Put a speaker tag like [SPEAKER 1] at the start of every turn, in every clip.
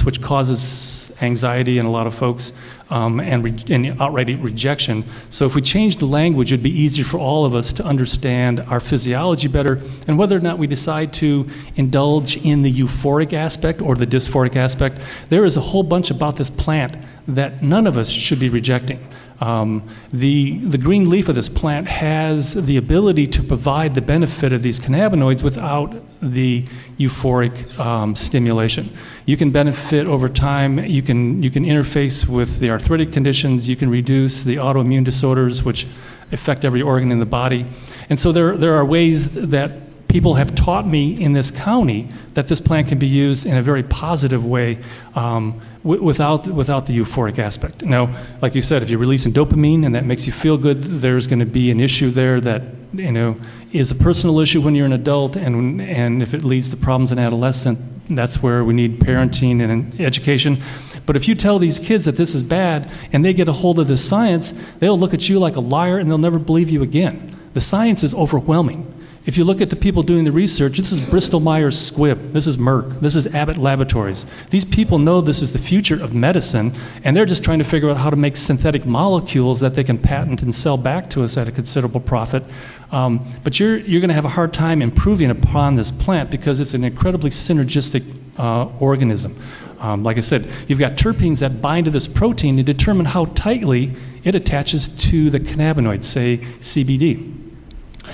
[SPEAKER 1] which causes anxiety in a lot of folks and outright rejection. So if we change the language, it'd be easier for all of us to understand our physiology better and whether or not we decide to indulge in the euphoric aspect or the dysphoric aspect. There is a whole bunch about this plant that none of us should be rejecting. The green leaf of this plant has the ability to provide the benefit of these cannabinoids without the euphoric stimulation. You can benefit over time. You can interface with the arthritic conditions. You can reduce the autoimmune disorders which affect every organ in the body. And so there are ways that people have taught me in this county that this plant can be used in a very positive way without the euphoric aspect. Now, like you said, if you're releasing dopamine and that makes you feel good, there's going to be an issue there that is a personal issue when you're an adult, and if it leads to problems in adolescence, that's where we need parenting and education. But if you tell these kids that this is bad and they get a hold of this science, they'll look at you like a liar and they'll never believe you again. The science is overwhelming. If you look at the people doing the research, this is Bristol Myers Squibb, this is Merck, this is Abbott Laboratories. These people know this is the future of medicine, and they're just trying to figure out how to make synthetic molecules that they can patent and sell back to us at a considerable profit. But you're going to have a hard time improving upon this plant because it's an incredibly synergistic organism. Like I said, you've got terpenes that bind to this protein to determine how tightly it attaches to the cannabinoid, say CBD.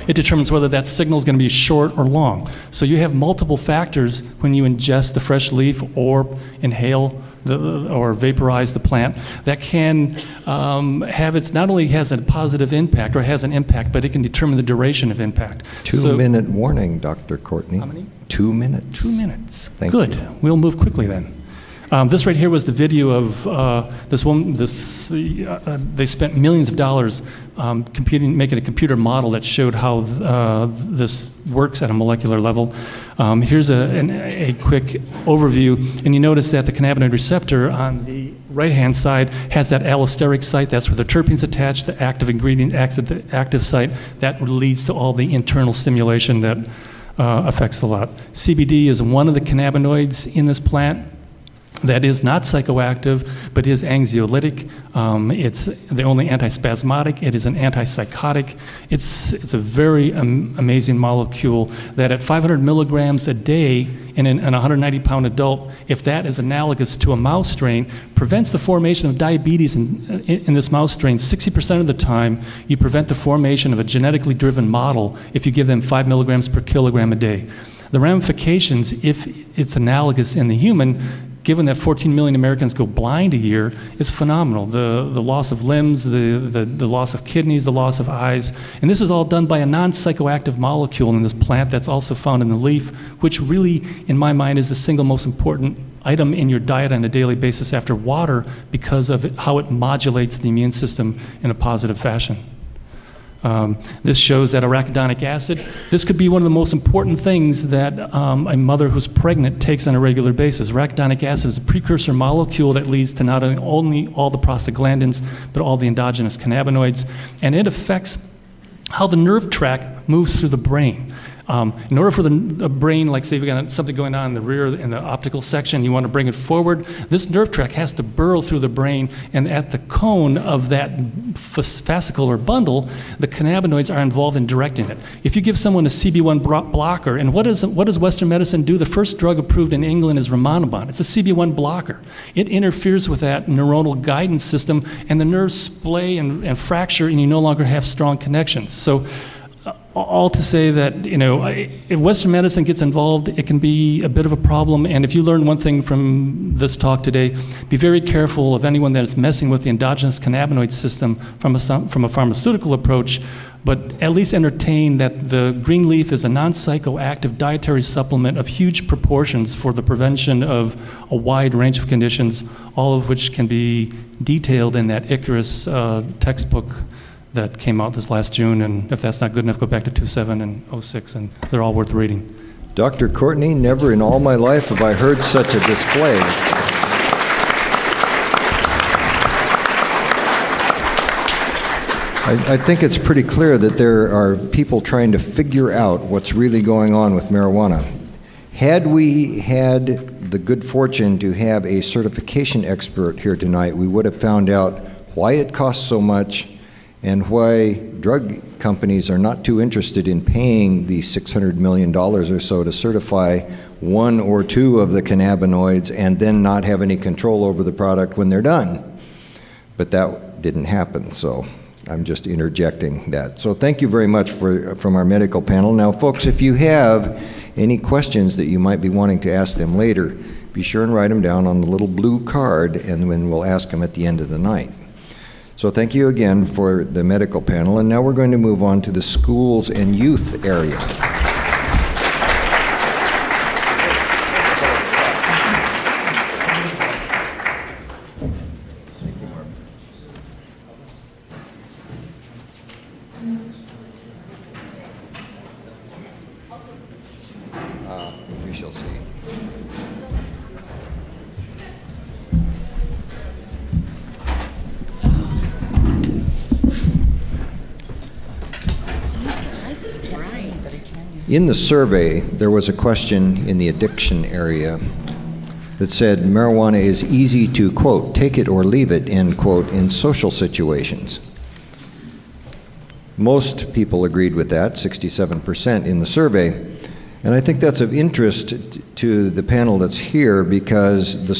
[SPEAKER 1] It determines whether that signal is going to be short or long. So you have multiple factors when you ingest the fresh leaf or inhale or vaporize the plant that can not only has a positive impact or has an impact, but it can determine the duration of impact.
[SPEAKER 2] 2-minute warning, Dr. Courtney.
[SPEAKER 1] How many?
[SPEAKER 2] 2 minutes.
[SPEAKER 1] 2 minutes.
[SPEAKER 2] Thank
[SPEAKER 1] Good.
[SPEAKER 2] you.
[SPEAKER 1] We'll move quickly then. This right here was the video of this woman. They spent millions of dollars making a computer model that showed how this works at a molecular level. Here's a quick overview, and you notice that the cannabinoid receptor on the right-hand side has that allosteric site. That's where the terpenes attach. The active ingredient acts at the active site. That leads to all the internal stimulation that affects a lot. CBD is one of the cannabinoids in this plant that is not psychoactive, but is anxiolytic. It's the only antispasmodic. It is an antipsychotic. It's a very amazing molecule that at 500 milligrams a day in a 190-pound adult, if that is analogous to a mouse strain, prevents the formation of diabetes in this mouse strain. 60% of the time, you prevent the formation of a genetically driven model if you give them 5 milligrams per kilogram a day. The ramifications, if it's analogous in the human, given that 14 million Americans go blind a year, is phenomenal. The loss of limbs, the loss of kidneys, the loss of eyes. And this is all done by a non-psychoactive molecule in this plant that's also found in the leaf, which really, in my mind, is the single most important item in your diet on a daily basis after water because of how it modulates the immune system in a positive fashion. This shows that arachidonic acid, this could be one of the most important things that a mother who's pregnant takes on a regular basis. Arachidonic acid is a precursor molecule that leads to not only all the prostaglandins, but all the endogenous cannabinoids, and it affects how the nerve tract moves through the brain. In order for the brain, like say you've got something going on in the rear, in the optical section, you want to bring it forward, this nerve tract has to burrow through the brain, and at the cone of that fascicle or bundle, the cannabinoids are involved in directing it. If you give someone a CB1 blocker, and what does Western medicine do? The first drug approved in England is Rimonabant. It's a CB1 blocker. It interferes with that neuronal guidance system, and the nerves splay and fracture, and you no longer have strong connections. So all to say that, if Western medicine gets involved, it can be a bit of a problem. And if you learn one thing from this talk today, be very careful of anyone that is messing with the endogenous cannabinoid system from a pharmaceutical approach, but at least entertain that the green leaf is a non-psychoactive dietary supplement of huge proportions for the prevention of a wide range of conditions, all of which can be detailed in that Icarus textbook that came out this last June, and if that's not good enough, go back to 2007 and 06, and they're all worth reading.
[SPEAKER 2] Dr. Courtney, never in all my life have I heard such a display. I think it's pretty clear that there are people trying to figure out what's really going on with marijuana. Had we had the good fortune to have a certification expert here tonight, we would have found out why it costs so much and why drug companies are not too interested in paying the $600 million or so to certify one or two of the cannabinoids and then not have any control over the product when they're done. But that didn't happen, so I'm just interjecting that. So thank you very much from our medical panel. Now, folks, if you have any questions that you might be wanting to ask them later, be sure and write them down on the little blue card, and then we'll ask them at the end of the night. So thank you again for the medical panel, and now we're going to move on to the schools and youth area. We shall see. In the survey, there was a question in the addiction area that said marijuana is easy to, quote, take it or leave it, end quote, in social situations. Most people agreed with that, 67% in the survey. And I think that's of interest to the panel that's here because the